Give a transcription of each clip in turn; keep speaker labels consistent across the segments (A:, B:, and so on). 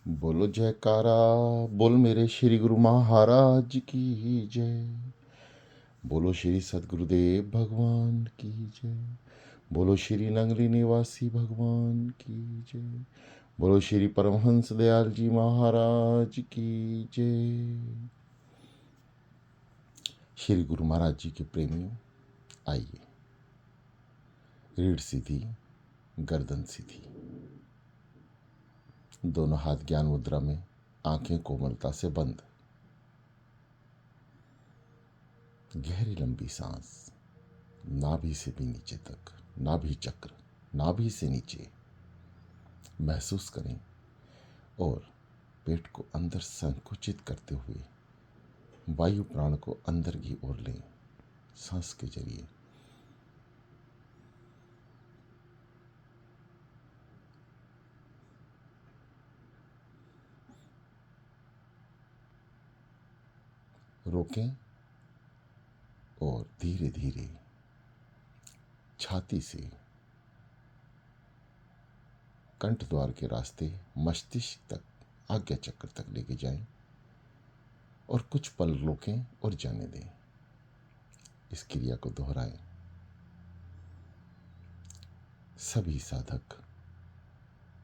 A: बोलो जयकारा, बोल मेरे श्री गुरु महाराज की जय। बोलो श्री सद्गुरुदेव भगवान की जय। बोलो श्री नगरी निवासी भगवान की जय। बोलो श्री परमहंस दयाल जी महाराज की जय। श्री गुरु महाराज जी के प्रेमियों, आइए, रीढ़ सीधी, गर्दन सीधी, दोनों हाथ ज्ञान मुद्रा में, आंखें कोमलता से बंद, गहरी लंबी सांस, नाभि से भी नीचे तक, नाभि चक्र, नाभि से नीचे महसूस करें और पेट को अंदर संकुचित करते हुए वायु प्राण को अंदर की ओर लें सांस के जरिए। रोकें और धीरे धीरे छाती से कंठ द्वार के रास्ते मस्तिष्क तक, आज्ञा चक्र तक लेके जाएं और कुछ पल रोकें और जाने दें। इस क्रिया को दोहराएं। सभी साधक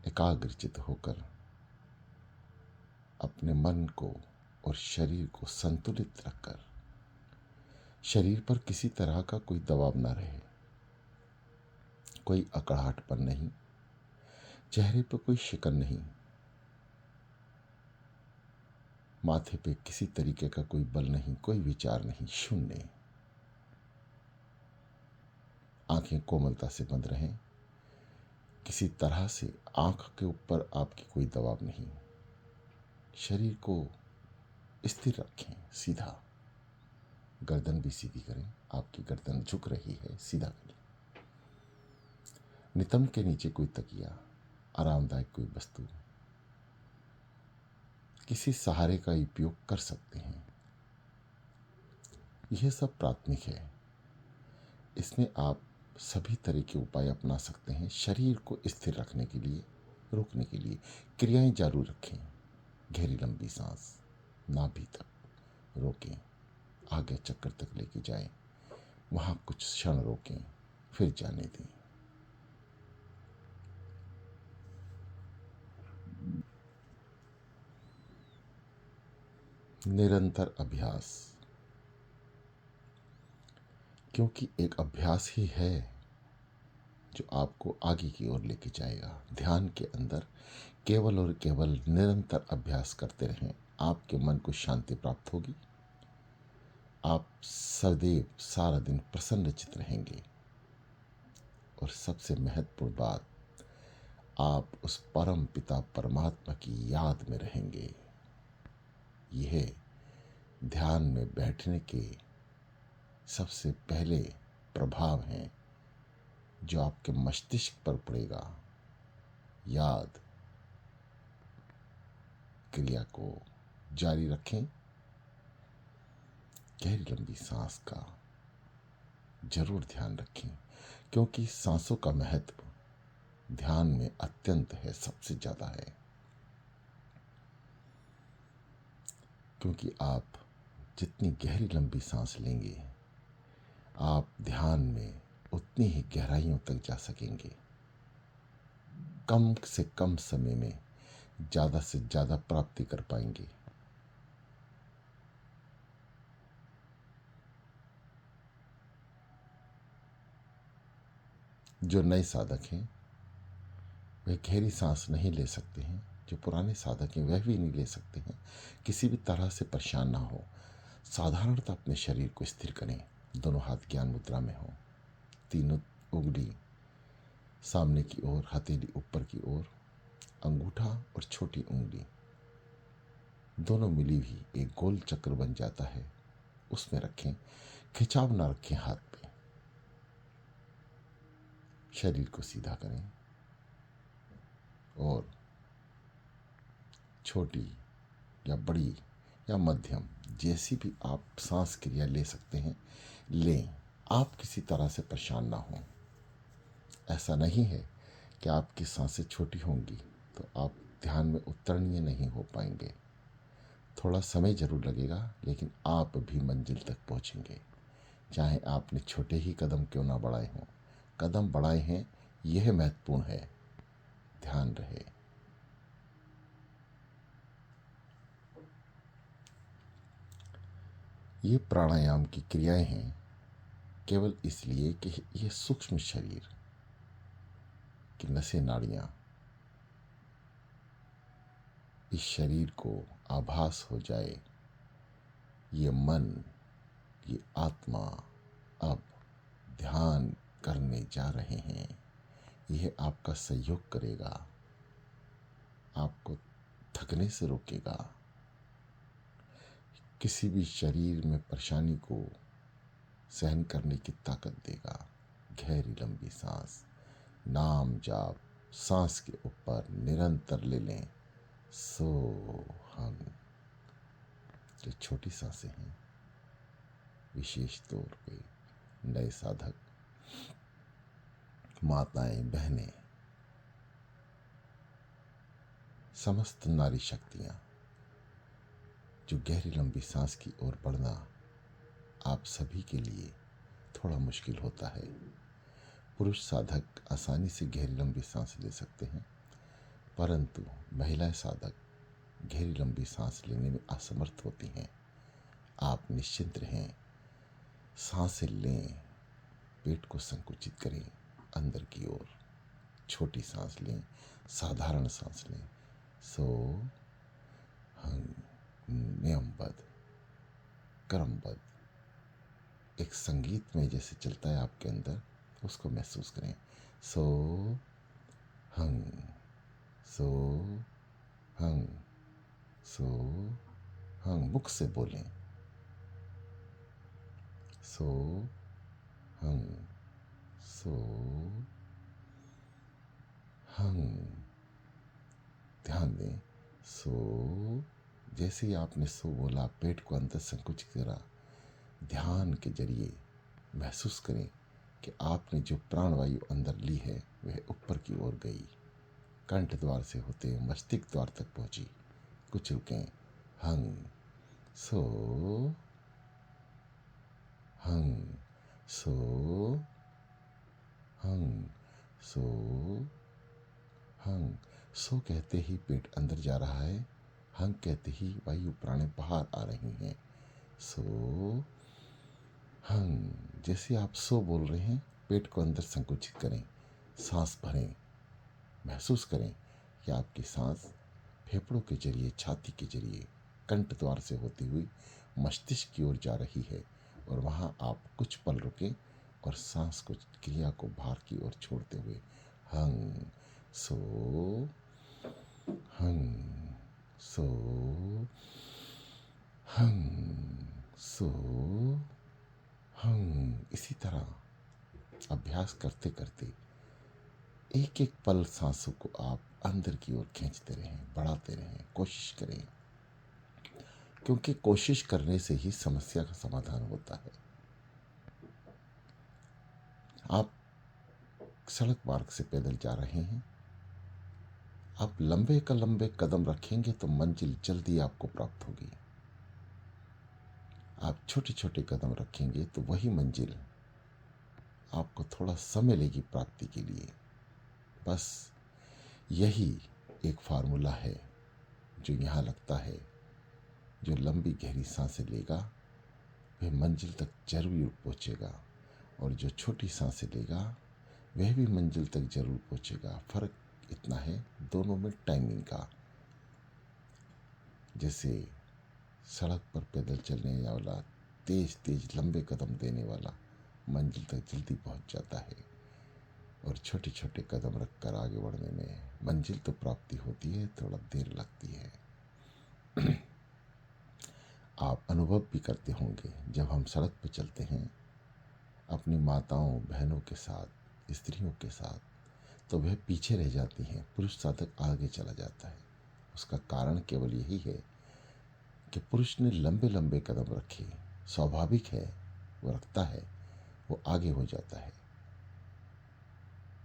A: एकाग्रचित होकर अपने मन को और शरीर को संतुलित रखकर, शरीर पर किसी तरह का कोई दबाव न रहे, कोई अकड़ाहटपन नहीं, चेहरे पर कोई शिकन नहीं, माथे पे किसी तरीके का कोई बल नहीं, कोई विचार नहीं, शून्य। आंखें कोमलता से बंद रहें। किसी तरह से आंख के ऊपर आपकी कोई दबाव नहीं। शरीर को स्थिर रखें, सीधा। गर्दन भी सीधी करें। आपकी गर्दन झुक रही है, सीधा करें। नितंब के नीचे कोई तकिया, आरामदायक कोई वस्तु, किसी सहारे का उपयोग कर सकते हैं। यह सब प्राथमिक है। इसमें आप सभी तरह के उपाय अपना सकते हैं शरीर को स्थिर रखने के लिए, रोकने के लिए। क्रियाएं जारी रखें। गहरी लंबी सांस, नाभि तक रोकें, आगे चक्कर तक लेके जाएं, वहां कुछ क्षण रोकें, फिर जाने दें। निरंतर अभ्यास, क्योंकि एक अभ्यास ही है जो आपको आगे की ओर लेके जाएगा। ध्यान के अंदर केवल और केवल निरंतर अभ्यास करते रहें, आपके मन को शांति प्राप्त होगी। आप सदैव सारा दिन प्रसन्नचित रहेंगे और सबसे महत्वपूर्ण बात, आप उस परम पिता परमात्मा की याद में रहेंगे। यह ध्यान में बैठने के सबसे पहले प्रभाव हैं जो आपके मस्तिष्क पर पड़ेगा। याद क्रिया को जारी रखें। गहरी लंबी सांस का जरूर ध्यान रखें, क्योंकि सांसों का महत्व ध्यान में अत्यंत है, सबसे ज़्यादा है। क्योंकि आप जितनी गहरी लंबी सांस लेंगे, आप ध्यान में उतनी ही गहराइयों तक जा सकेंगे। कम से कम समय में ज़्यादा से ज़्यादा प्राप्ति कर पाएंगे। जो नए साधक हैं वह गहरी सांस नहीं ले सकते हैं, जो पुराने साधक हैं वह भी नहीं ले सकते हैं। किसी भी तरह से परेशान ना हो, साधारणतः अपने शरीर को स्थिर करें। दोनों हाथ ज्ञान मुद्रा में हो, तीनों उंगली सामने की ओर, हथेली ऊपर की ओर, अंगूठा और छोटी उंगली दोनों मिली हुई एक गोल चक्र बन जाता है, उसमें रखें। खिंचाव ना रखें हाथ पे। शरीर को सीधा करें और छोटी या बड़ी या मध्यम, जैसी भी आप सांस क्रिया ले सकते हैं, लें। आप किसी तरह से परेशान ना हों। ऐसा नहीं है कि आपकी सांसें छोटी होंगी तो आप ध्यान में उतरणीय नहीं हो पाएंगे। थोड़ा समय जरूर लगेगा, लेकिन आप भी मंजिल तक पहुंचेंगे। चाहे आपने छोटे ही कदम क्यों ना बढ़ाए हों, कदम बढ़ाए हैं, यह महत्वपूर्ण है। ध्यान रहे। ये प्राणायाम की क्रियाएं हैं केवल इसलिए कि यह सूक्ष्म शरीर की नसें नाड़ियां इस शरीर को आभास हो जाए, ये मन, ये आत्मा अब ध्यान करने जा रहे हैं। यह आपका सहयोग करेगा, आपको थकने से रोकेगा, किसी भी शरीर में परेशानी को सहन करने की ताकत देगा। गहरी लंबी सांस, नाम जाप सांस के ऊपर निरंतर ले लें। सो हम, ये छोटी सांसें हैं, विशेष तौर पे नए साधक, माताएं, बहनें, समस्त नारी शक्तियां, जो गहरी लंबी सांस की ओर बढ़ना आप सभी के लिए थोड़ा मुश्किल होता है। पुरुष साधक आसानी से गहरी लंबी सांस ले सकते हैं, परंतु महिला साधक गहरी लंबी सांस लेने में असमर्थ होती हैं। आप निश्चिंत रहें, सांसें लें, पेट को संकुचित करें अंदर की ओर, छोटी सांस लें, साधारण सांस लें। सो हम नियमबद्ध, क्रमबद्ध, एक संगीत में जैसे चलता है आपके अंदर, उसको महसूस करें। सो हंग, सो हंग, सो हंग, मुख से बोलें। सो हंग, सो हंग, ध्यान दें। सो, जैसे ही आपने सो बोला, पेट को अंदर संकुचित करा, ध्यान के जरिए महसूस करें कि आपने जो प्राणवायु अंदर ली है वह ऊपर की ओर गई, कंठ द्वार से होते मस्तिष्क द्वार तक पहुंची। कुछ रुकें। हंग, सो हंग, सो हंग, सो हंग। सो कहते ही पेट अंदर जा रहा है, हंग कहते ही वायु प्राणें बाहर आ रही हैं। सो हंग, जैसे आप सो बोल रहे हैं, पेट को अंदर संकुचित करें, सांस भरें, महसूस करें कि आपकी सांस फेफड़ों के जरिए, छाती के जरिए, कंठ द्वार से होती हुई मस्तिष्क की ओर जा रही है। और वहाँ आप कुछ पल रुकें और सांस को, क्रिया को बाहर की ओर छोड़ते हुए हंग, सो हंग, सो हंग, सो हंग। इसी तरह अभ्यास करते करते एक एक पल सांसों को आप अंदर की ओर खींचते रहें, बढ़ाते रहें, कोशिश करें, क्योंकि कोशिश करने से ही समस्या का समाधान होता है। आप सड़क मार्ग से पैदल जा रहे हैं, आप लंबे का लंबे कदम रखेंगे तो मंजिल जल्दी आपको प्राप्त होगी। आप छोटे छोटे कदम रखेंगे तो वही मंजिल आपको थोड़ा समय लेगी प्राप्ति के लिए। बस यही एक फार्मूला है जो यहाँ लगता है। जो लंबी गहरी सांसें लेगा वह मंजिल तक जरूर पहुँचेगा, और जो छोटी सांसें लेगा वह भी मंजिल तक जरूर पहुँचेगा। फ़र्क इतना है दोनों में टाइमिंग का। जैसे सड़क पर पैदल चलने वाला, तेज तेज लंबे कदम देने वाला मंजिल तक जल्दी पहुँच जाता है, और छोटे छोटे कदम रखकर आगे बढ़ने में मंजिल तो प्राप्ति होती है, थोड़ा देर लगती है। आप अनुभव भी करते होंगे, जब हम सड़क पर चलते हैं अपनी माताओं, बहनों के साथ, स्त्रियों के साथ, तो वह पीछे रह जाती हैं, पुरुष साधक आगे चला जाता है। उसका कारण केवल यही है कि पुरुष ने लंबे लंबे कदम रखे, स्वाभाविक है, वो रखता है, वो आगे हो जाता है।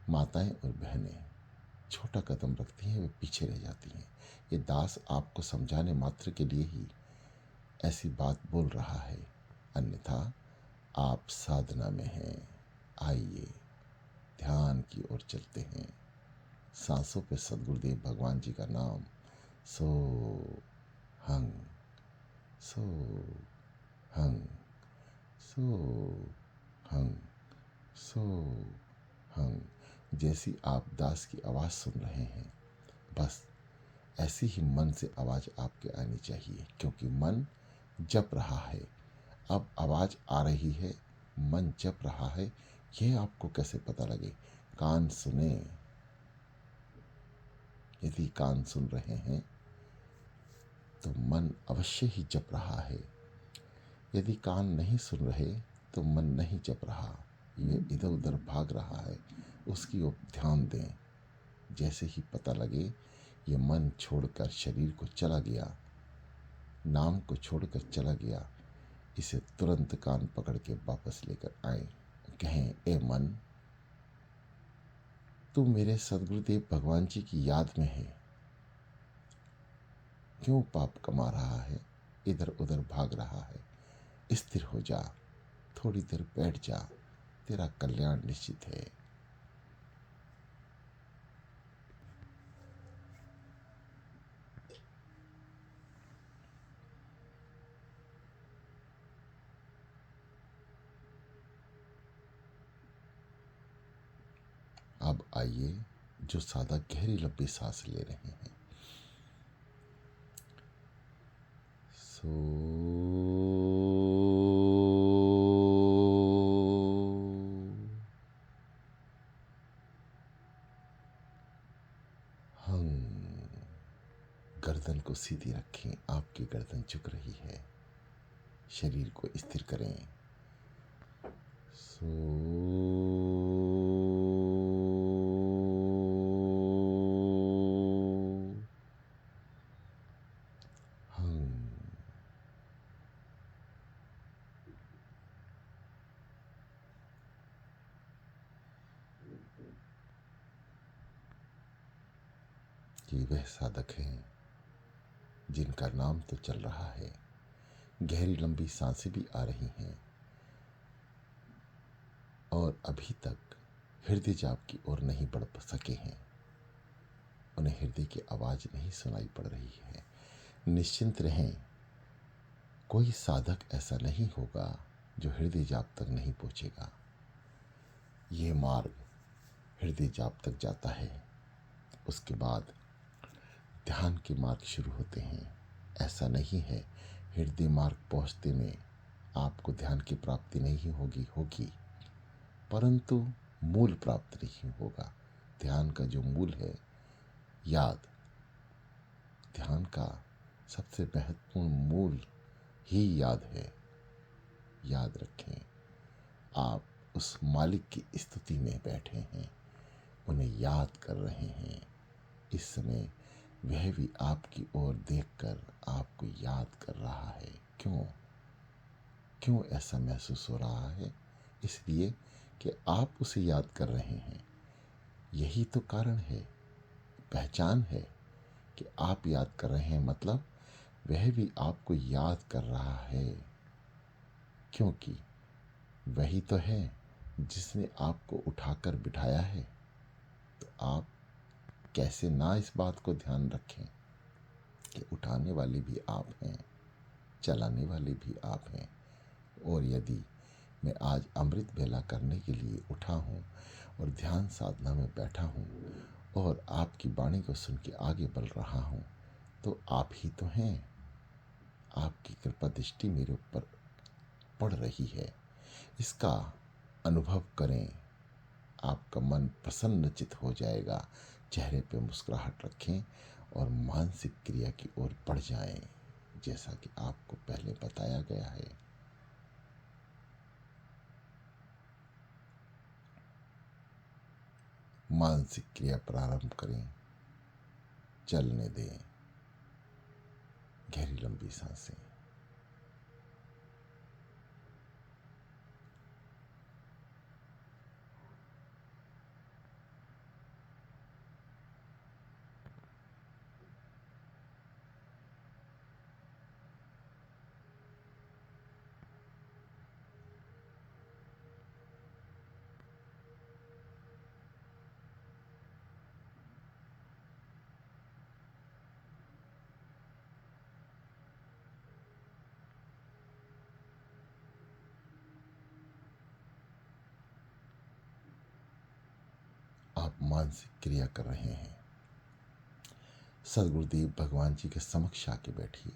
A: माताएं और बहनें, छोटा कदम रखती हैं वे पीछे रह जाती हैं। ये दास आपको समझाने मात्र के लिए ही ऐसी बात बोल रहा है, अन्यथा आप साधना में हैं। आइए ध्यान की ओर चलते हैं। सांसों पे सदगुरुदेव भगवान जी का नाम, सो हंग, सो हंग, सो हंग, सो हंग। जैसी आप दास की आवाज़ सुन रहे हैं, बस ऐसी ही मन से आवाज़ आपके आनी चाहिए, क्योंकि मन जप रहा है। अब आवाज़ आ रही है, मन जप रहा है, यह आपको कैसे पता लगे? कान सुने। यदि कान सुन रहे हैं तो मन अवश्य ही जप रहा है। यदि कान नहीं सुन रहे तो मन नहीं जप रहा, ये इधर उधर भाग रहा है, उसकी ओर ध्यान दें। जैसे ही पता लगे ये मन छोड़कर शरीर को चला गया, नाम को छोड़कर चला गया, इसे तुरंत कान पकड़ के वापस लेकर आए। कहें, ए मन, तू मेरे सदगुरुदेव भगवान जी की याद में है, क्यों पाप कमा रहा है, इधर उधर भाग रहा है? स्थिर हो जा, थोड़ी देर बैठ जा, तेरा कल्याण निश्चित है। अब आइए, जो सादा गहरी लंबी सांस ले रहे हैं, सो हम गर्दन को सीधी रखें, आपकी गर्दन झुक रही है, शरीर को स्थिर करें। सो कि वह साधक हैं जिनका नाम तो चल रहा है, गहरी लंबी सांसें भी आ रही हैं और अभी तक हृदय जाप की ओर नहीं बढ़ सके हैं, उन्हें हृदय की आवाज़ नहीं सुनाई पड़ रही है। निश्चिंत रहें, कोई साधक ऐसा नहीं होगा जो हृदय जाप तक नहीं पहुँचेगा। ये मार्ग हृदय जाप तक जाता है, उसके बाद ध्यान के मार्ग शुरू होते हैं। ऐसा नहीं है हृदय मार्ग पहुँचते में आपको ध्यान की प्राप्ति नहीं होगी, परंतु मूल प्राप्त नहीं होगा। ध्यान का जो मूल है, याद, ध्यान का सबसे महत्वपूर्ण मूल ही याद है। याद रखें, आप उस मालिक की स्तुति में बैठे हैं, उन्हें याद कर रहे हैं। इस समय वह भी आपकी ओर देखकर आपको याद कर रहा है। क्यों ऐसा महसूस हो रहा है? इसलिए कि आप उसे याद कर रहे हैं। यही तो कारण है, पहचान है कि आप याद कर रहे हैं, मतलब वह भी आपको याद कर रहा है, क्योंकि वही तो है जिसने आपको उठाकर बिठाया है। तो आप कैसे ना इस बात को ध्यान रखें कि उठाने वाले भी आप हैं, चलाने वाले भी आप हैं। और यदि मैं आज अमृत बेला करने के लिए उठा हूँ और ध्यान साधना में बैठा हूँ और आपकी वाणी को सुन के आगे बढ़ रहा हूँ, तो आप ही तो हैं। आपकी कृपा दृष्टि मेरे ऊपर पड़ रही है, इसका अनुभव करें। आपका मन प्रसन्नचित हो जाएगा। चेहरे पे मुस्कुराहट रखें और मानसिक क्रिया की ओर बढ़ जाएं, जैसा कि आपको पहले बताया गया है। मानसिक क्रिया प्रारंभ करें, चलने दें। गहरी लंबी सांसें। मानसिक क्रिया कर रहे हैं, सदगुरुदेव भगवान जी के समक्ष आके बैठिए।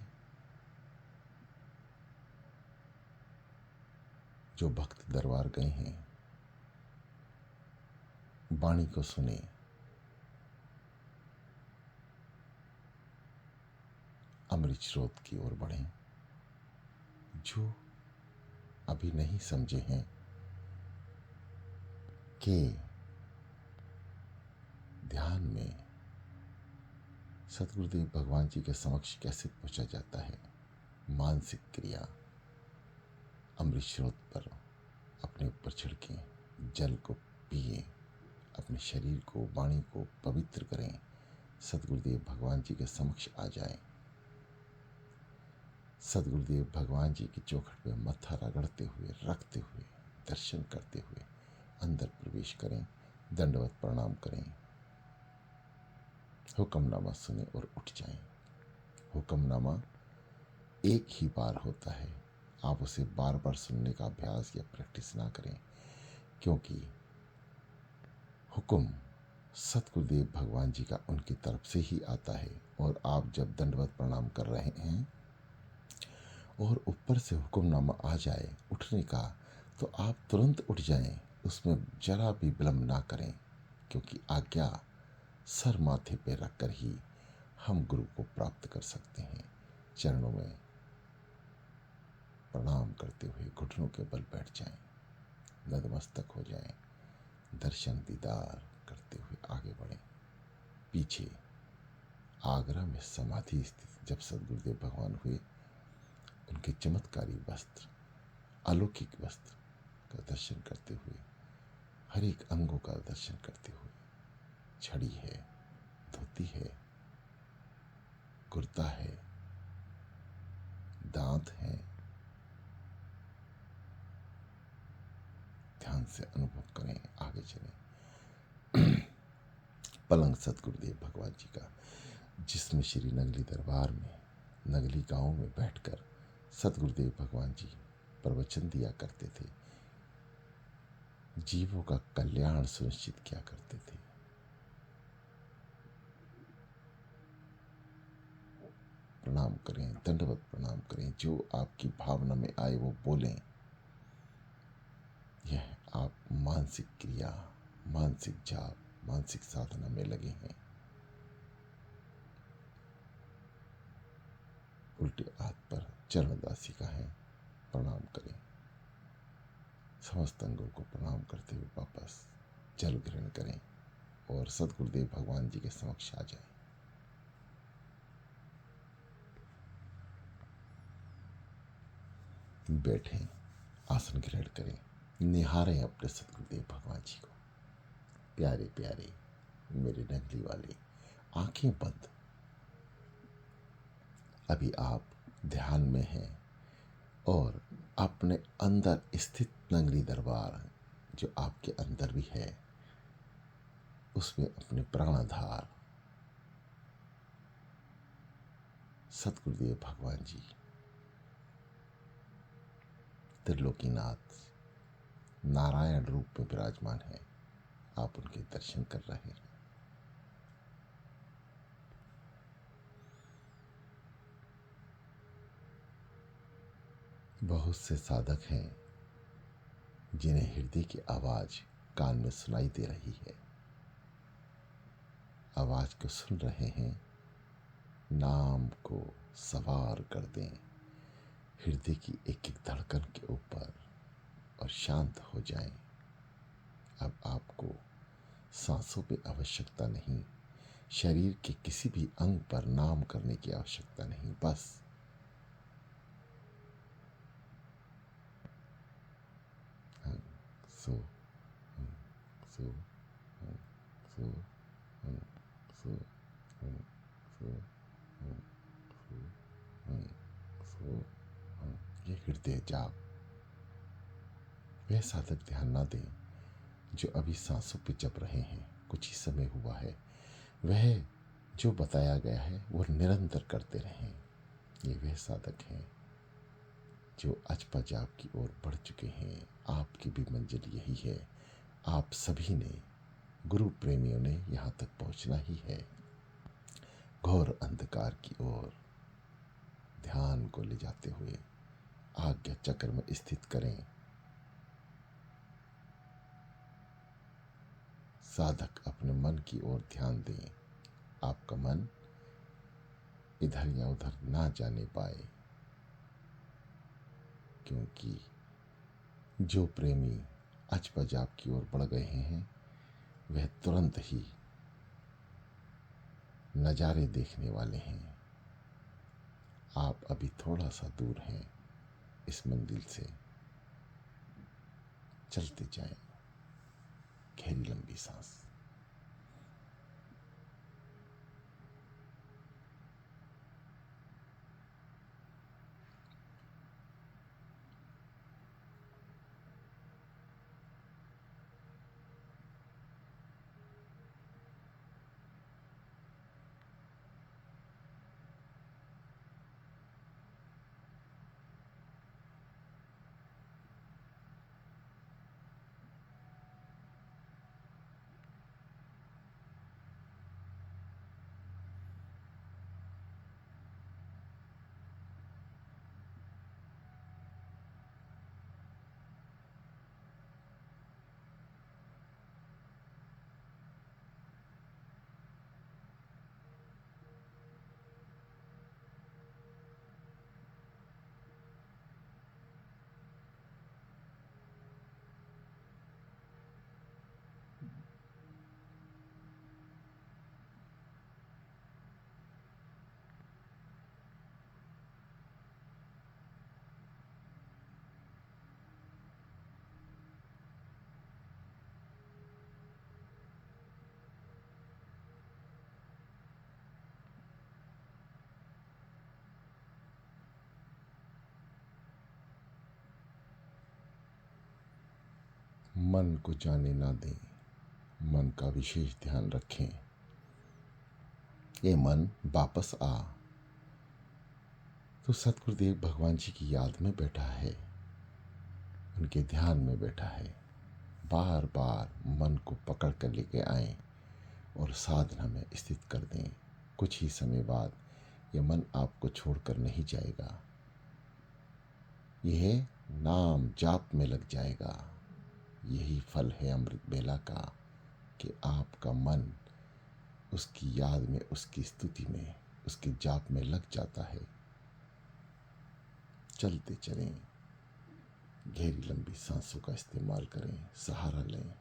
A: जो भक्त दरबार गए हैं, वाणी को सुने, अमृत स्रोत की ओर बढ़ें। जो अभी नहीं समझे हैं कि ध्यान में सतगुरुदेव भगवान जी के समक्ष कैसे पहुंचा जाता है, मानसिक क्रिया, अमृत स्रोत पर अपने ऊपर छिड़कें, जल को पिए, अपने शरीर को, वाणी को पवित्र करें, सतगुरुदेव भगवान जी के समक्ष आ जाएं। सतगुरुदेव भगवान जी की चौखट पे मत्था रगड़ते हुए, रखते हुए, दर्शन करते हुए अंदर प्रवेश करें, दंडवत प्रणाम करें, हुक्मनामा सुने और उठ जाएं। हुक्मनामा एक ही बार होता है, आप उसे बार बार सुनने का अभ्यास या प्रैक्टिस ना करें, क्योंकि हुक्म सतगुरुदेव भगवान जी का उनकी तरफ से ही आता है। और आप जब दंडवत प्रणाम कर रहे हैं और ऊपर से हुक्मनामा आ जाए उठने का, तो आप तुरंत उठ जाएं, उसमें जरा भी विलम्ब ना करें, क्योंकि आज्ञा सर माथे पे रखकर ही हम गुरु को प्राप्त कर सकते हैं। चरणों में प्रणाम करते हुए घुटनों के बल बैठ जाएं, नतमस्तक हो जाएं, दर्शन दीदार करते हुए आगे बढ़ें। पीछे आगरा में समाधि स्थित जब सदगुरुदेव भगवान हुए, उनके चमत्कारी वस्त्र, अलौकिक वस्त्र का दर्शन करते हुए, हर एक अंगों का दर्शन करते हुए, छड़ी है, धोती है, कुर्ता है, दांत है, ध्यान से अनुभव करें, आगे चलें। पलंग सतगुरुदेव भगवान जी का, जिसमें श्री नगली दरबार में, नगली गांव में बैठकर सतगुरुदेव भगवान जी प्रवचन दिया करते थे, जीवों का कल्याण सुनिश्चित किया करते थे। प्रणाम करें, दंडवत प्रणाम करें, जो आपकी भावना में आए वो बोलें। यह आप मानसिक क्रिया, मानसिक जाप, मानसिक साधना में लगे हैं। उल्टे हाथ पर चरणदासी का है, प्रणाम करें। समस्त अंगों को प्रणाम करते हुए वापस जल ग्रहण करें और सतगुरुदेव भगवान जी के समक्ष आ जाएं। बैठें, आसन ग्रहण करें, निहारें अपने सतगुरुदेव भगवान जी को। प्यारे प्यारे मेरे नगली वाले, आंखें बंद। अभी आप ध्यान में हैं और अपने अंदर स्थित नगली दरबार, जो आपके अंदर भी है, उसमें अपने प्राणाधार सतगुरुदेव भगवान जी, त्रिलोकीनाथ, नारायण रूप में विराजमान है। आप उनके दर्शन कर रहे हैं। बहुत से साधक हैं जिन्हें हृदय की आवाज कान में सुनाई दे रही है। आवाज को सुन रहे हैं, नाम को सवार कर दें हृदय की एक एक धड़कन के ऊपर और शांत हो जाएं। अब आपको सांसों पे आवश्यकता नहीं, शरीर के किसी भी अंग पर नाम करने की आवश्यकता नहीं, बस सो सो सो सो सो सो ये हृदय जाप। वह साधक ध्यान ना दें जो अभी सांसों पे जप रहे हैं, कुछ ही समय हुआ है। वह जो बताया गया है वो निरंतर करते रहें। ये वह साधक हैं जो अजपा जाप की ओर बढ़ चुके हैं। आपकी भी मंजिल यही है। आप सभी ने गुरु प्रेमियों ने यहाँ तक पहुँचना ही है। घोर अंधकार की ओर ध्यान को ले जाते हुए आज्ञा चक्र में स्थित करें। साधक अपने मन की ओर ध्यान दें। आपका मन इधर या उधर ना जाने पाए, क्योंकि जो प्रेमी अचपज आपकी ओर बढ़ गए हैं वह तुरंत ही नज़ारे देखने वाले हैं। आप अभी थोड़ा सा दूर हैं इस मंजिल से। चलते जाएं। गहरी लंबी सांस। मन को जाने ना दें। मन का विशेष ध्यान रखें। ये मन वापस आ। तो सतगुरुदेव भगवान जी की याद में बैठा है, उनके ध्यान में बैठा है। बार बार मन को पकड़ कर लेके आएं और साधना में स्थित कर दें। कुछ ही समय बाद यह मन आपको छोड़कर नहीं जाएगा। यह नाम जाप में लग जाएगा। यही फल है अमृत बेला का कि आपका मन उसकी याद में, उसकी स्तुति में, उसके जाप में लग जाता है। चलते चलें। गहरी लंबी सांसों का इस्तेमाल करें, सहारा लें।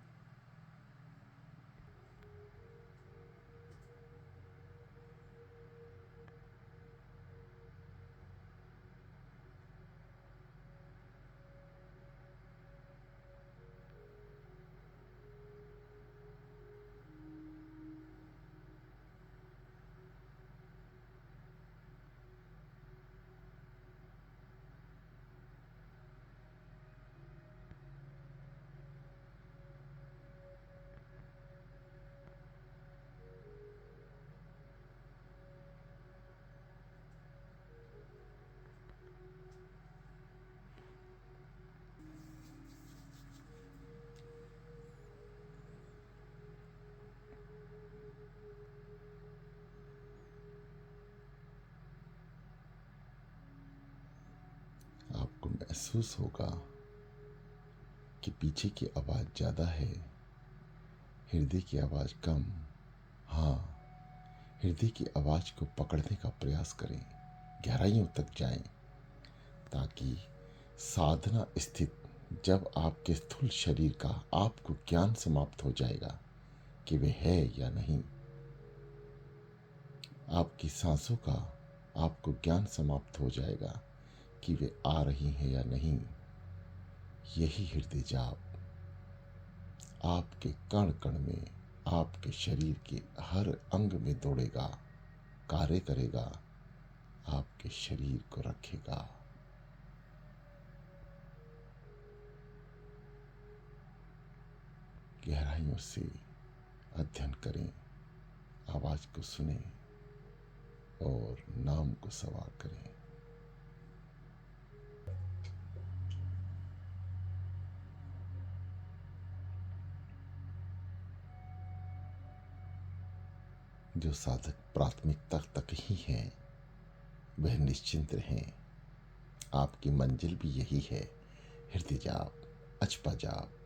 A: आपको महसूस होगा कि पीछे की आवाज़ ज़्यादा है, हृदय की आवाज़ कम। हाँ, हृदय की आवाज़ को पकड़ने का प्रयास करें, गहराइयों तक जाएं, ताकि साधना स्थित जब आपके स्थूल शरीर का आपको ज्ञान समाप्त हो जाएगा कि वे है या नहीं, आपकी सांसों का आपको ज्ञान समाप्त हो जाएगा कि वे आ रही हैं या नहीं, यही हृदय जाप आपके कण कण में, आपके शरीर के हर अंग में दौड़ेगा, कार्य करेगा, आपके शरीर को रखेगा। गहराइयों से अध्ययन करें, आवाज़ को सुने और नाम को सवार करें। जो साधक प्राथमिकता तक ही हैं वह निश्चिंत रहें। आपकी मंजिल भी यही है, हृदय जाप, अजपा जाप।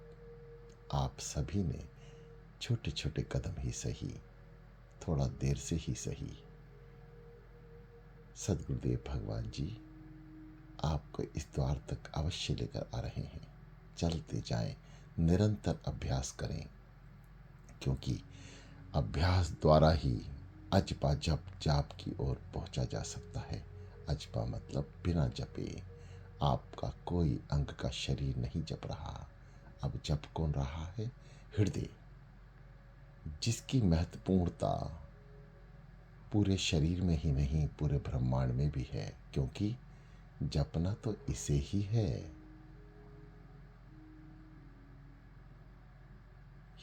A: आप सभी ने छोटे छोटे कदम ही सही, थोड़ा देर से ही सही, सदगुरुदेव भगवान जी आपको इस द्वार तक अवश्य लेकर आ रहे हैं। चलते जाएं, निरंतर अभ्यास करें, क्योंकि अभ्यास द्वारा ही अजपा जप जाप की ओर पहुंचा जा सकता है। अजपा मतलब बिना जपे आपका कोई अंग का शरीर नहीं जप रहा। अब जप कौन रहा है? हृदय, जिसकी महत्वपूर्णता पूरे शरीर में ही नहीं पूरे ब्रह्मांड में भी है, क्योंकि जपना तो इसे ही है।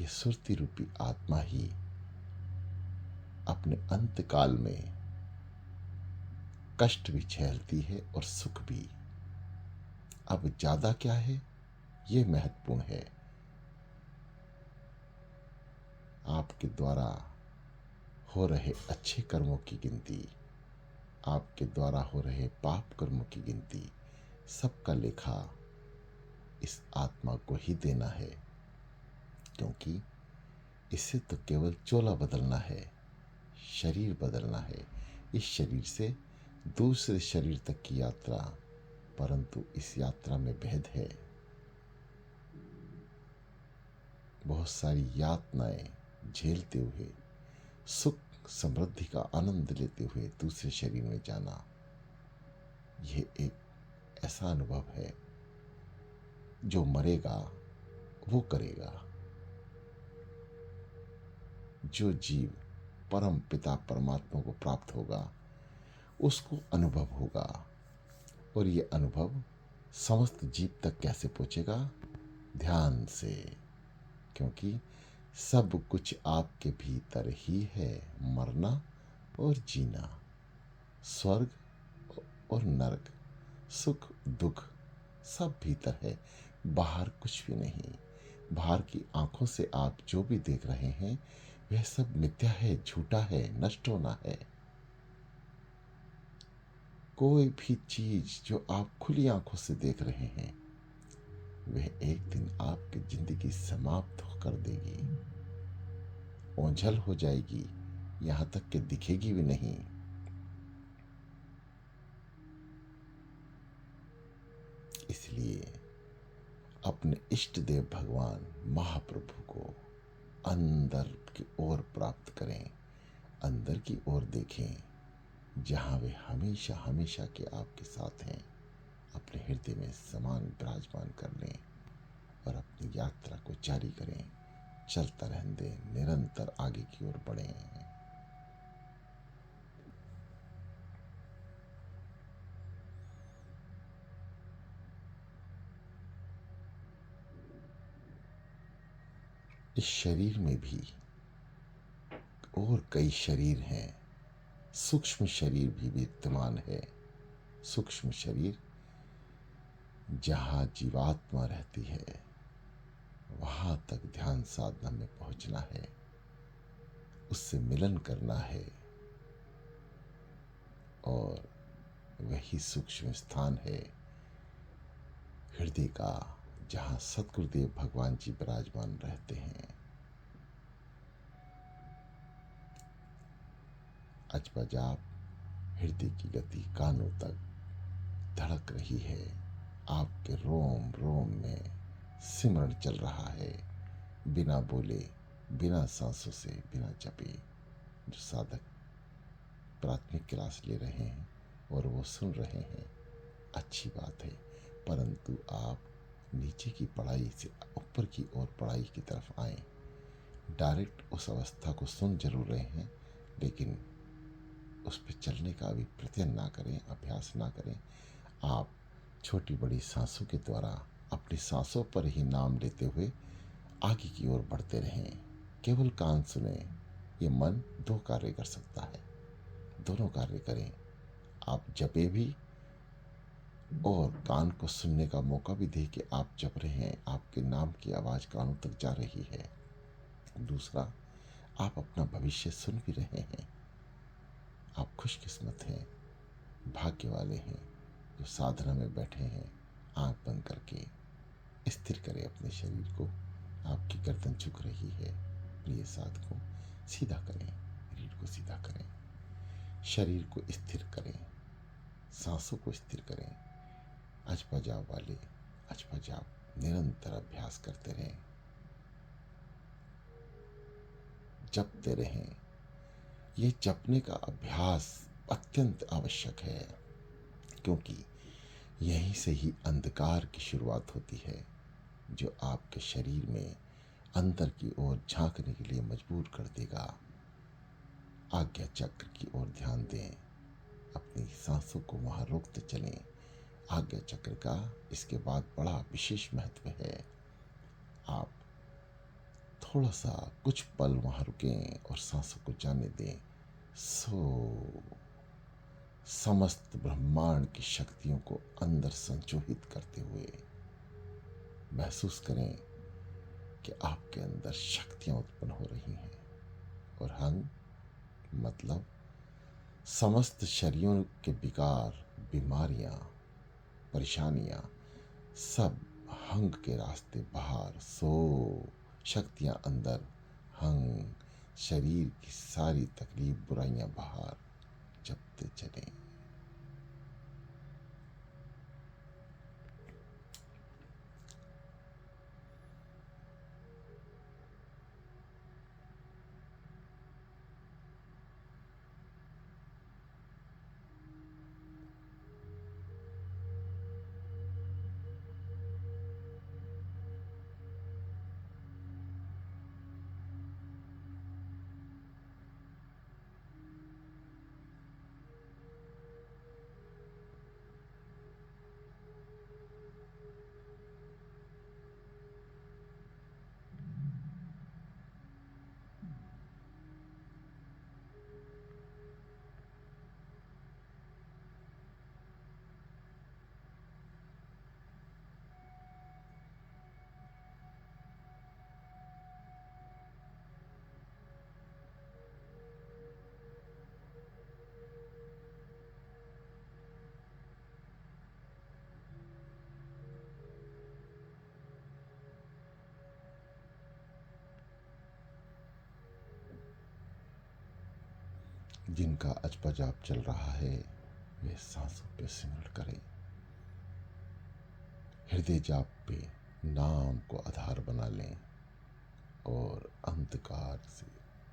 A: ये सुरती रूपी आत्मा ही अपने अंत काल में कष्ट भी झेलती है और सुख भी। अब ज्यादा क्या है ये महत्वपूर्ण है। आपके द्वारा हो रहे अच्छे कर्मों की गिनती, आपके द्वारा हो रहे पाप कर्मों की गिनती, सबका लेखा इस आत्मा को ही देना है, क्योंकि इसे तो केवल चोला बदलना है, शरीर बदलना है। इस शरीर से दूसरे शरीर तक की यात्रा, परंतु इस यात्रा में भेद है। बहुत सारी यातनाएं झेलते हुए सुख समृद्धि का आनंद लेते हुए दूसरे शरीर में जाना, यह एक ऐसा अनुभव है जो मरेगा वो करेगा। जो जीव परम पिता परमात्मा को प्राप्त होगा उसको अनुभव होगा, और ये अनुभव समस्त जीव तक कैसे पहुंचेगा? ध्यान से, क्योंकि सब कुछ आपके भीतर ही है। मरना और जीना, स्वर्ग और नरक, सुख दुख सब भीतर है, बाहर कुछ भी नहीं। बाहर की आंखों से आप जो भी देख रहे हैं वह सब मिथ्या है, झूठा है, नष्ट होना है। कोई भी चीज जो आप खुली आंखों से देख रहे हैं वह एक दिन आपकी जिंदगी समाप्त कर देगी, ओझल हो जाएगी, यहां तक कि दिखेगी भी नहीं। इसलिए अपने इष्ट देव भगवान महाप्रभु को अंदर की ओर प्राप्त करें, अंदर की ओर देखें, जहां वे हमेशा हमेशा के आपके साथ हैं। अपने हृदय में समान विराजमान कर लें और अपनी यात्रा को जारी करें। चलता रहने दें, निरंतर आगे की ओर बढ़ें। इस शरीर में भी और कई शरीर हैं, सूक्ष्म शरीर भी विद्यमान है। सूक्ष्म शरीर जहाँ जीवात्मा रहती है वहाँ तक ध्यान साधना में पहुँचना है, उससे मिलन करना है, और वही सूक्ष्म स्थान है हृदय का, जहाँ सतगुरुदेव भगवान जी विराजमान रहते हैं। अजपा जाप हृदय की गति कानों तक धड़क रही है, आपके रोम रोम में सिमरण चल रहा है, बिना बोले, बिना सांसों से, बिना जपे। जो साधक प्राथमिक क्लास ले रहे हैं और वो सुन रहे हैं, अच्छी बात है, परंतु आप नीचे की पढ़ाई से ऊपर की ओर पढ़ाई की तरफ आए। डायरेक्ट उस अवस्था को सुन जरूर रहे हैं, लेकिन उस पर चलने का अभी प्रयत्न ना करें, अभ्यास ना करें। आप छोटी बड़ी सांसों के द्वारा अपनी सांसों पर ही नाम लेते हुए आगे की ओर बढ़ते रहें। केवल कान सुने, ये मन दो कार्य कर सकता है, दोनों कार्य करें। आप जपे भी और कान को सुनने का मौका भी दे कि आप जप रहे हैं, आपके नाम की आवाज़ कानों तक जा रही है। दूसरा, आप अपना भविष्य सुन भी रहे हैं। आप खुशकिस्मत हैं, भाग्य वाले हैं जो साधना में बैठे हैं। आंख बंद करके स्थिर करें अपने शरीर को। आपकी गर्दन झुक रही है, प्रिय साधकों, सीधा करें, रीढ़ को सीधा करें, शरीर को स्थिर करें, सांसों को स्थिर करें। अजपा जाप वाले अजपा जाप निरंतर अभ्यास करते रहें, जपते रहें। ये जपने का अभ्यास अत्यंत आवश्यक है, क्योंकि यहीं से ही अंधकार की शुरुआत होती है, जो आपके शरीर में अंदर की ओर झांकने के लिए मजबूर कर देगा। आज्ञा चक्र की ओर ध्यान दें, अपनी सांसों को वहां रोकते चलें। आज्ञा चक्र का इसके बाद बड़ा विशेष महत्व है। आप थोड़ा सा कुछ पल वहां रुकें और सांसों को जाने दें। समस्त ब्रह्मांड की शक्तियों को अंदर संचोहित करते हुए महसूस करें कि आपके अंदर शक्तियां उत्पन्न हो रही हैं। और हंग मतलब समस्त शरीरों के विकार, बीमारियां, परेशानियां सब हंग के रास्ते बाहर। शक्तियां अंदर, हंग शरीर की सारी तकलीफ, बुराइयां बाहर। जपते चलें। जिनका अजपा जाप चल रहा है वे सांसों पे सिमरण करें। हृदय जाप पे नाम को आधार बना लें और अंधकार से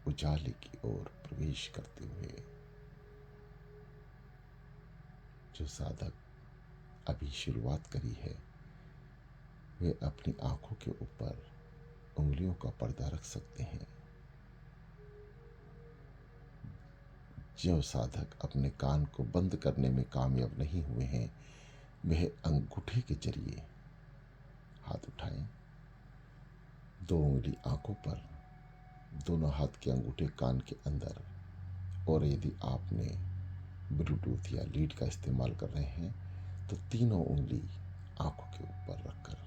A: उजाले की ओर प्रवेश करते हुए जो साधक अभी शुरुआत करी है वे अपनी आंखों के ऊपर उंगलियों का पर्दा रख सकते हैं। जो साधक अपने कान को बंद करने में कामयाब नहीं हुए हैं वह अंगूठे के जरिए हाथ उठाएं, 2 उंगली आंखों पर, दोनों हाथ के अंगूठे कान के अंदर। और यदि आपने ब्लूटूथ या लीड का इस्तेमाल कर रहे हैं तो तीनों उंगली आंखों के ऊपर रखकर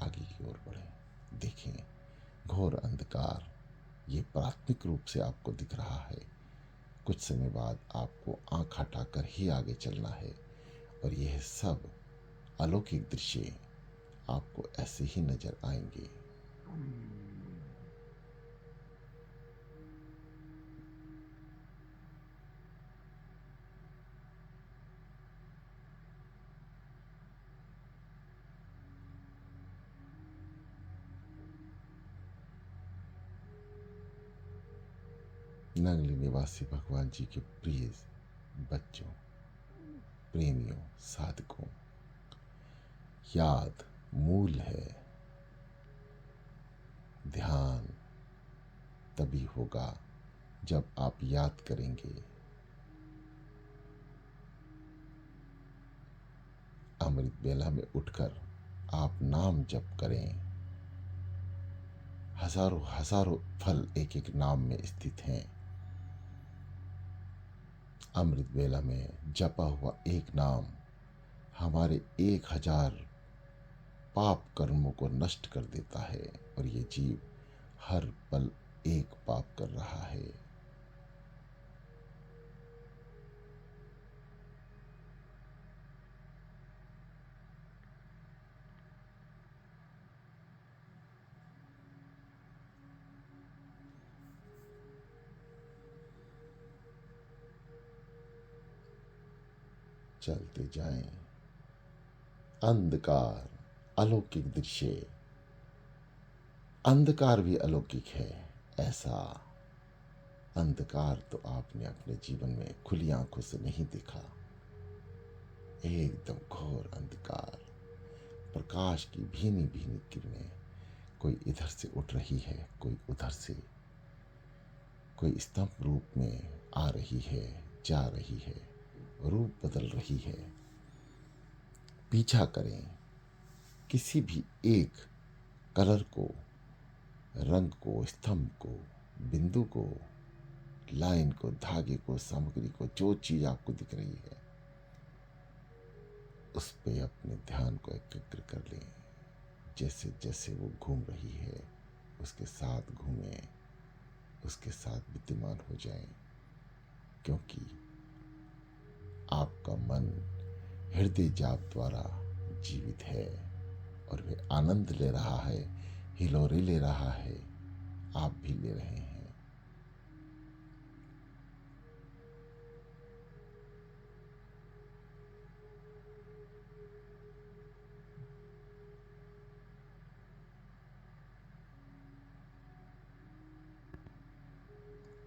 A: आगे की ओर बढ़ें। देखें, घोर अंधकार ये प्राथमिक रूप से आपको दिख रहा है। कुछ समय बाद आपको आंख हटाकर ही आगे चलना है और यह सब अलौकिक दृश्य आपको ऐसे ही नजर आएंगे। नंगली निवासी भगवान जी के प्रिय बच्चों, प्रेमियों, साधकों, याद मूल है। ध्यान तभी होगा जब आप याद करेंगे। अमृत बेला में उठकर आप नाम जप करें। हजारों हजारों फल एक एक नाम में स्थित हैं। अमृत बेला में जपा हुआ एक नाम हमारे 1000 पाप कर्मों को नष्ट कर देता है और ये जीव हर पल एक पाप कर रहा है। चलते जाएं। अंधकार अलौकिक दृश्य, अंधकार भी अलौकिक है। ऐसा अंधकार तो आपने अपने जीवन में खुली आंखों से नहीं देखा। एकदम घोर अंधकार, प्रकाश की भीनी भीनी किरणें, कोई इधर से उठ रही है, कोई उधर से, कोई स्तंभ रूप में आ रही है, जा रही है, रूप बदल रही है। पीछा करें किसी भी एक कलर को, रंग को, स्तंभ को, बिंदु को, लाइन को, धागे को, सामग्री को, जो चीज आपको दिख रही है उस पे अपने ध्यान को एकाग्र कर लें। जैसे जैसे वो घूम रही है उसके साथ घूमें, उसके साथ विद्यमान हो जाएं, क्योंकि आपका मन हृदय जाप द्वारा जीवित है और वे आनंद ले रहा है, हिलोरे ले रहा है, आप भी ले रहे हैं।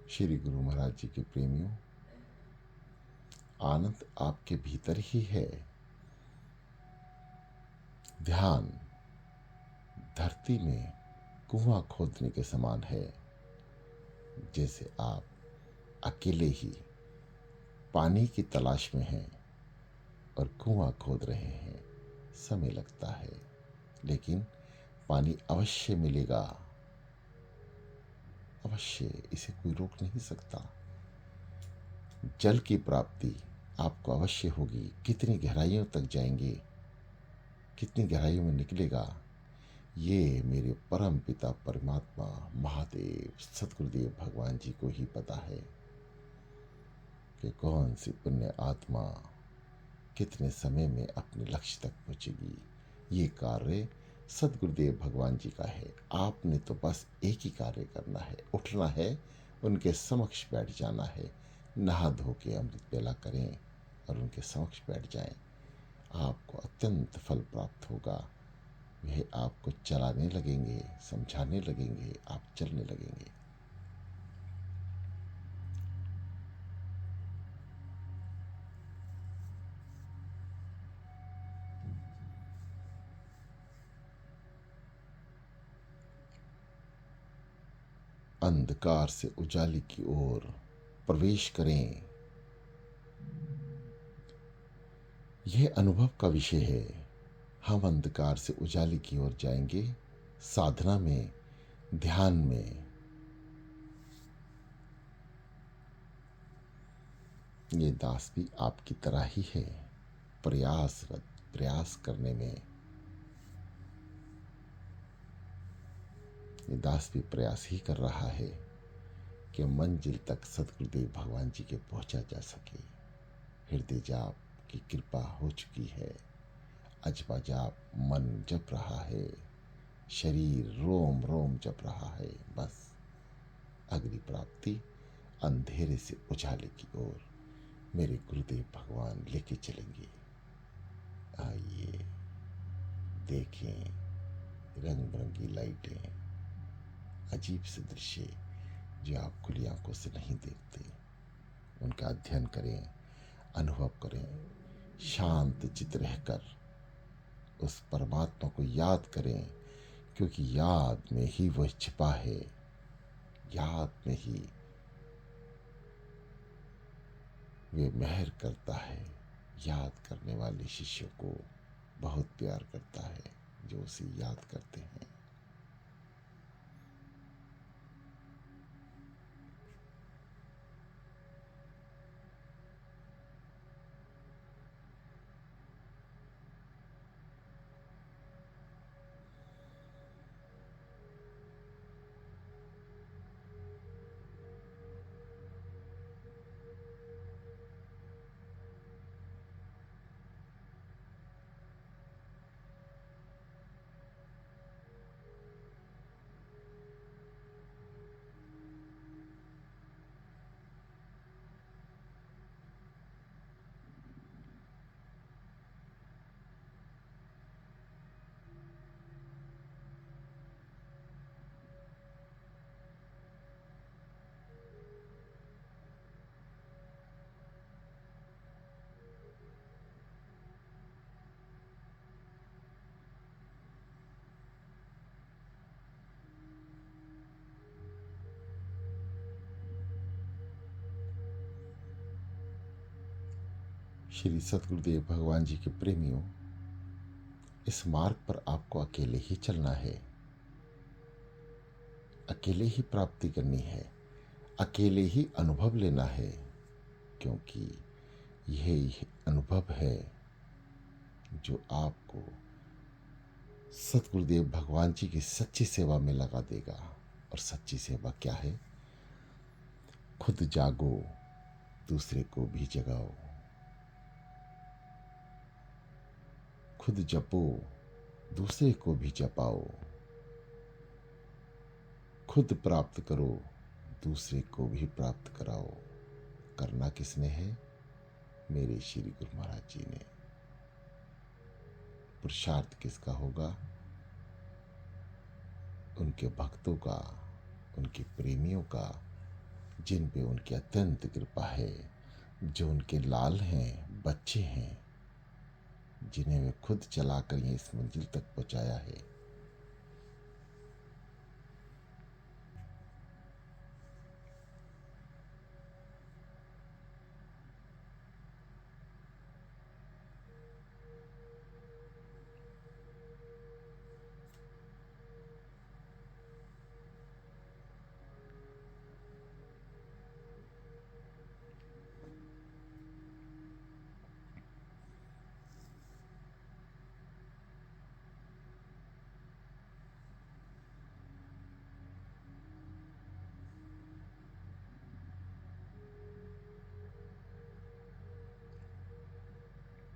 A: श्री गुरु महाराज जी के प्रेमियों, आनंद आपके भीतर ही है। ध्यान धरती में कुआं खोदने के समान है। जैसे आप अकेले ही पानी की तलाश में हैं और कुआं खोद रहे हैं, समय लगता है लेकिन पानी अवश्य मिलेगा, अवश्य, इसे कोई रोक नहीं सकता। जल की प्राप्ति आपको अवश्य होगी। कितनी गहराइयों तक जाएंगे, कितनी गहराइयों में निकलेगा, ये मेरे परम पिता परमात्मा महादेव सतगुरुदेव भगवान जी को ही पता है कि कौन सी पुण्य आत्मा कितने समय में अपने लक्ष्य तक पहुंचेगी। ये कार्य सतगुरुदेव भगवान जी का है। आपने तो बस एक ही कार्य करना है, उठना है, उनके समक्ष बैठ जाना है, नहा धो के अमृत बेला करें और उनके समक्ष बैठ जाएं। आपको अत्यंत फल प्राप्त होगा। वह आपको चलाने लगेंगे, समझाने लगेंगे, आप चलने लगेंगे। अंधकार से उजाले की ओर प्रवेश करें। यह अनुभव का विषय है। हम अंधकार से उजाले की ओर जाएंगे साधना में, ध्यान में। ये दास भी आपकी तरह ही है, प्रयासरत, प्रयास करने में। ये दास भी प्रयास ही कर रहा है कि मंजिल तक सतगुरुदेव भगवान जी के पहुंचा जा सके। हृदय जाप की कृपा हो चुकी है। अजपा जाप मन जप रहा है, शरीर रोम रोम जप रहा है। बस अग्नि प्राप्ति अंधेरे से उजाले की ओर मेरे गुरुदेव भगवान लेके चलेंगे। आइए देखें रंग बिरंगी लाइटें, अजीब से दृश्य जो आप खुली आंखों से नहीं देखते, उनका अध्ययन करें, अनुभव करें। शांत चित्त रहकर उस परमात्मा को याद करें, क्योंकि याद में ही वह छिपा है। याद में ही वे मेहर करता है। याद करने वाले शिष्यों को बहुत प्यार करता है, जो उसे याद करते हैं। श्री सद्गुरुदेव भगवान जी के प्रेमियों, इस मार्ग पर आपको अकेले ही चलना है, अकेले ही प्राप्ति करनी है, अकेले ही अनुभव लेना है, क्योंकि यही अनुभव है जो आपको सतगुरुदेव भगवान जी की सच्ची सेवा में लगा देगा। और सच्ची सेवा क्या है? खुद जागो, दूसरे को भी जगाओ। खुद जपो, दूसरे को भी जपाओ। खुद प्राप्त करो, दूसरे को भी प्राप्त कराओ। करना किसने है? मेरे श्री गुरु महाराज जी ने। पुरुषार्थ किसका होगा? उनके भक्तों का, उनके प्रेमियों का, जिन पे उनकी अत्यंत कृपा है, जो उनके लाल हैं, बच्चे हैं, जिन्हें वे खुद चलाकर ये इस मंजिल तक पहुंचाया है।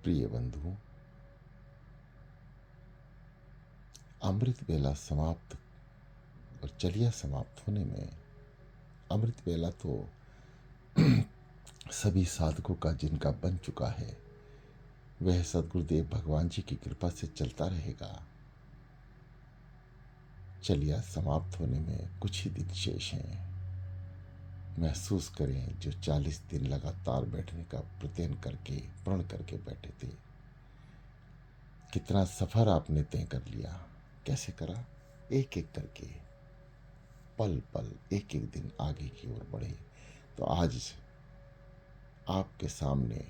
A: प्रिय बंधुओं, अमृत बेला समाप्त और चलिया समाप्त होने में, अमृत बेला तो सभी साधकों का जिनका बन चुका है, वह सद्गुरुदेव भगवान जी की कृपा से चलता रहेगा। चलिया समाप्त होने में कुछ ही दिन शेष हैं। महसूस करें, जो 40 दिन लगातार बैठने का प्रतिज्ञा करके, प्रण करके बैठे थे, कितना सफर आपने तय कर लिया। कैसे करा? एक एक करके, पल पल, एक एक दिन आगे की ओर बढ़े। तो आज आपके सामने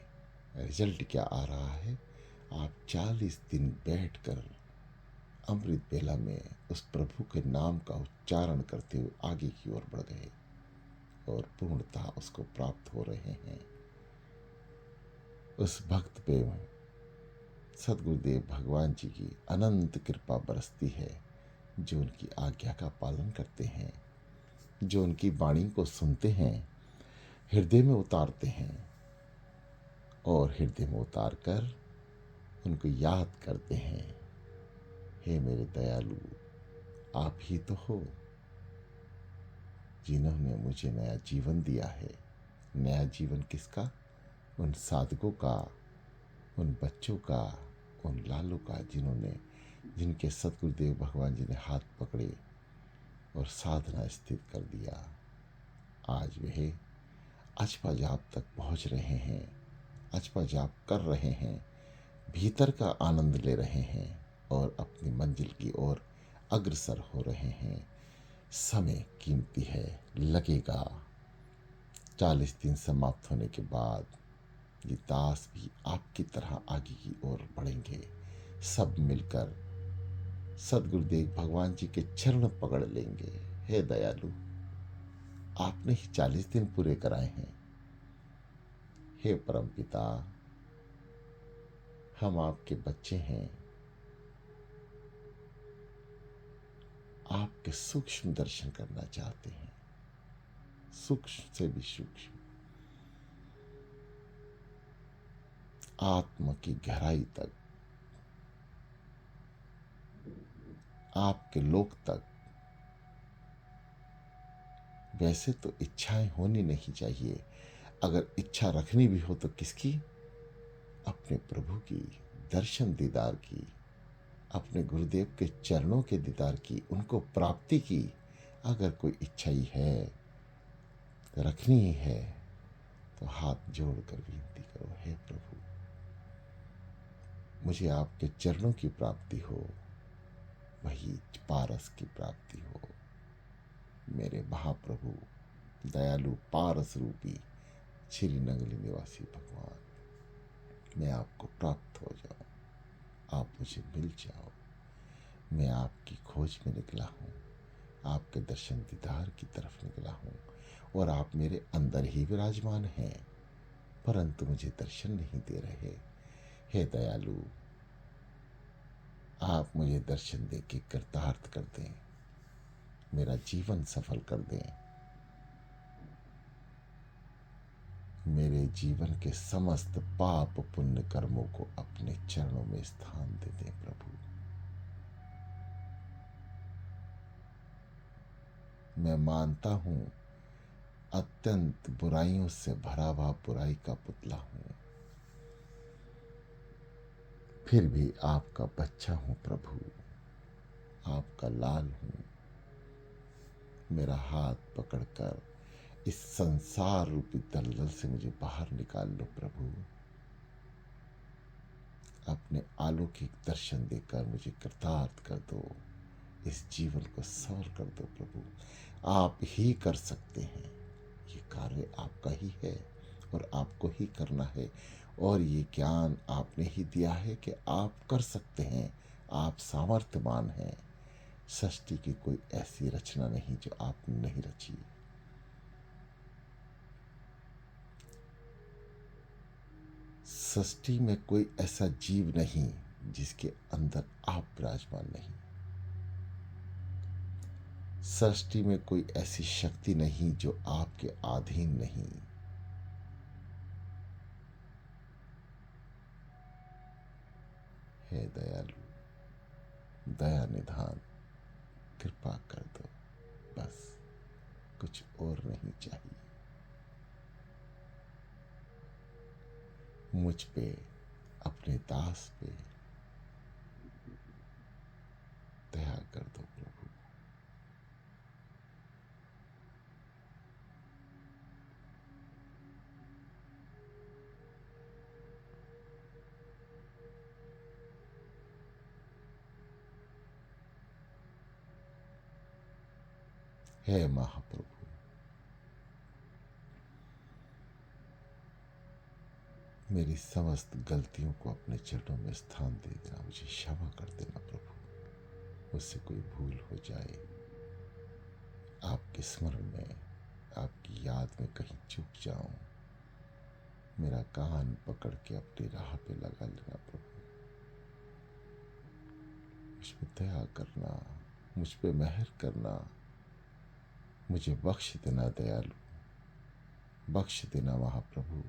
A: रिजल्ट क्या आ रहा है? आप 40 दिन बैठकर अमृत बेला में उस प्रभु के नाम का उच्चारण करते हुए आगे की ओर बढ़ गए और पूर्णतः उसको प्राप्त हो रहे हैं। उस भक्त पे सद्गुरुदेव भगवान जी की अनंत कृपा बरसती है, जो उनकी आज्ञा का पालन करते हैं, जो उनकी वाणी को सुनते हैं, हृदय में उतारते हैं और हृदय में उतार कर उनको याद करते हैं। हे मेरे दयालु, आप ही तो हो जिन्होंने मुझे नया जीवन दिया है। नया जीवन किसका? उन साधकों का, उन बच्चों का, उन लालों का, जिनके सतगुरुदेव भगवान जी ने हाथ पकड़े और साधना स्थित कर दिया। आज वे अजपा जाप तक पहुंच रहे हैं, अजपा जाप कर रहे हैं, भीतर का आनंद ले रहे हैं और अपनी मंजिल की ओर अग्रसर हो रहे हैं। समय कीमती है, लगेगा। 40 दिन समाप्त होने के बाद ये दास भी आपकी तरह आगे की ओर बढ़ेंगे। सब मिलकर सदगुरुदेव भगवान जी के चरण पकड़ लेंगे। हे दयालु, आपने ही 40 दिन पूरे कराए हैं। हे परम पिता, हम आपके बच्चे हैं, आपके सूक्ष्म दर्शन करना चाहते हैं, सूक्ष्म से भी सूक्ष्म, आत्मा की गहराई तक, आपके लोक तक। वैसे तो इच्छाएं होनी नहीं चाहिए, अगर इच्छा रखनी भी हो तो किसकी? अपने प्रभु की, दर्शन दीदार की, अपने गुरुदेव के चरणों के दीदार की, उनको प्राप्ति की। अगर कोई इच्छा ही है, रखनी ही है, तो हाथ जोड़कर विनती करो, हे प्रभु, मुझे आपके चरणों की प्राप्ति हो, वही पारस की प्राप्ति हो। मेरे महाप्रभु, दयालु पारस रूपी श्री नगली निवासी भगवान, मैं आपको प्राप्त हो जाऊं, आप मुझे मिल जाओ। मैं आपकी खोज में निकला हूँ, आपके दर्शन दीदार की तरफ निकला हूँ और आप मेरे अंदर ही विराजमान हैं, परंतु मुझे दर्शन नहीं दे रहे। हे दयालु, आप मुझे दर्शन दे के कृतार्थ कर दें, मेरा जीवन सफल कर दें। मेरे जीवन के समस्त पाप पुण्य कर्मों को अपने चरणों में स्थान दे दें प्रभु। मैं मानता हूं अत्यंत बुराइयों से भरा हुआ बुराई का पुतला हूं, फिर भी आपका बच्चा हूं प्रभु, आपका लाल हूं। मेरा हाथ पकड़कर इस संसार रूपी दलदल से मुझे बाहर निकाल लो प्रभु। अपने अलौकिक दर्शन देकर मुझे कृतार्थ कर दो, इस जीवन को सफल कर दो प्रभु। आप ही कर सकते हैं, ये कार्य आपका ही है और आपको ही करना है, और ये ज्ञान आपने ही दिया है कि आप कर सकते हैं, आप सामर्थ्यवान हैं। सृष्टि की कोई ऐसी रचना नहीं जो आपने नहीं रची। सृष्टि में कोई ऐसा जीव नहीं जिसके अंदर आप विराजमान नहीं। सृष्टि में कोई ऐसी शक्ति नहीं जो आपके अधीन नहीं। हे दयालु, दया निधान, कृपा कर दो, बस कुछ और नहीं चाहिए। मुझ पे, अपने दास पे दया कर दो प्रभु। हे महाप्रभु, मेरी समस्त गलतियों को अपने चरणों में स्थान दे देना, मुझे क्षमा कर देना प्रभु। मुझसे कोई भूल हो जाए, आपके स्मरण में, आपकी याद में कहीं चूक जाऊं, मेरा कान पकड़ के अपनी राह पे लगा लेना प्रभु। मुझ पे दया करना, मुझ पे मेहर करना, मुझे बख्श देना दयालु, बख्श देना महाप्रभु।